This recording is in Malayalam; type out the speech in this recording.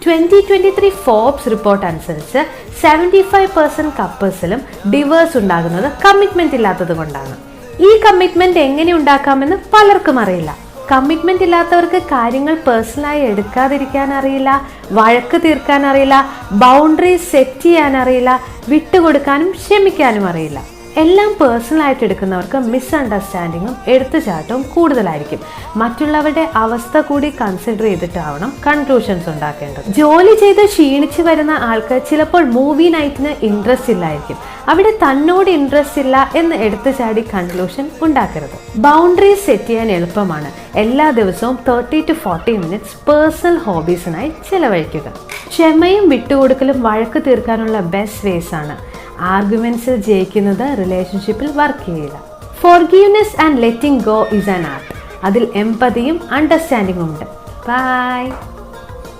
2023 ഫോർബ്സ് റിപ്പോർട്ട് അനുസരിച്ച് 75% കപ്പിൾസിലും ഡിവേഴ്സ് ഉണ്ടാകുന്നത് കമ്മിറ്റ്മെന്റ് ഇല്ലാത്തത് കൊണ്ടാണ്. ഈ കമ്മിറ്റ്മെന്റ് എങ്ങനെ ഉണ്ടാക്കാമെന്ന് പലർക്കും അറിയില്ല. കമ്മിറ്റ്മെന്റ് ഇല്ലാത്തവർക്ക് കാര്യങ്ങൾ പേഴ്സണലായി എടുക്കാതിരിക്കാൻ അറിയില്ല, വഴക്ക് തീർക്കാൻ അറിയില്ല, ബൗണ്ടറീസ് സെറ്റ് ചെയ്യാൻ അറിയില്ല, വിട്ടുകൊടുക്കാനും ക്ഷമിക്കാനും അറിയില്ല. എല്ലാം പേഴ്സണലായിട്ട് എടുക്കുന്നവർക്ക് മിസ്അണ്ടർസ്റ്റാൻഡിങ്ങും എടുത്തുചാട്ടവും കൂടുതലായിരിക്കും. മറ്റുള്ളവരുടെ അവസ്ഥ കൂടി കൺസിഡർ ചെയ്തിട്ടാവണം കൺക്ലൂഷൻസ് ഉണ്ടാക്കേണ്ടത്. ജോലി ചെയ്ത് ക്ഷീണിച്ചു വരുന്ന ആൾക്ക് ചിലപ്പോൾ മൂവി നൈറ്റിന് ഇൻട്രസ്റ്റ് ഇല്ലായിരിക്കും. അവിടെ തന്നോട് ഇൻട്രസ്റ്റ് ഇല്ല എന്ന് എടുത്തുചാടി കൺക്ലൂഷൻ ഉണ്ടാക്കരുത്. ബൗണ്ടറീസ് സെറ്റ് ചെയ്യാൻ എളുപ്പമാണ്. എല്ലാ ദിവസവും 30 to 40 minutes പേഴ്സണൽ ഹോബീസിനായി ചിലവഴിക്കുക. ക്ഷമയും വിട്ടുകൊടുക്കലും വഴക്ക് തീർക്കാനുള്ള ബെസ്റ്റ് വേസ് ആണ്. ആർഗ്യുമെന്റ്സിൽ ജയിക്കുന്നത് റിലേഷൻഷിപ്പിൽ വർക്ക് ചെയ്യില്ല. Forgiveness and letting go is an art. അതിൽ എംപതിയും അണ്ടർസ്റ്റാൻഡിങ്ങും ഉണ്ട്. ബൈ.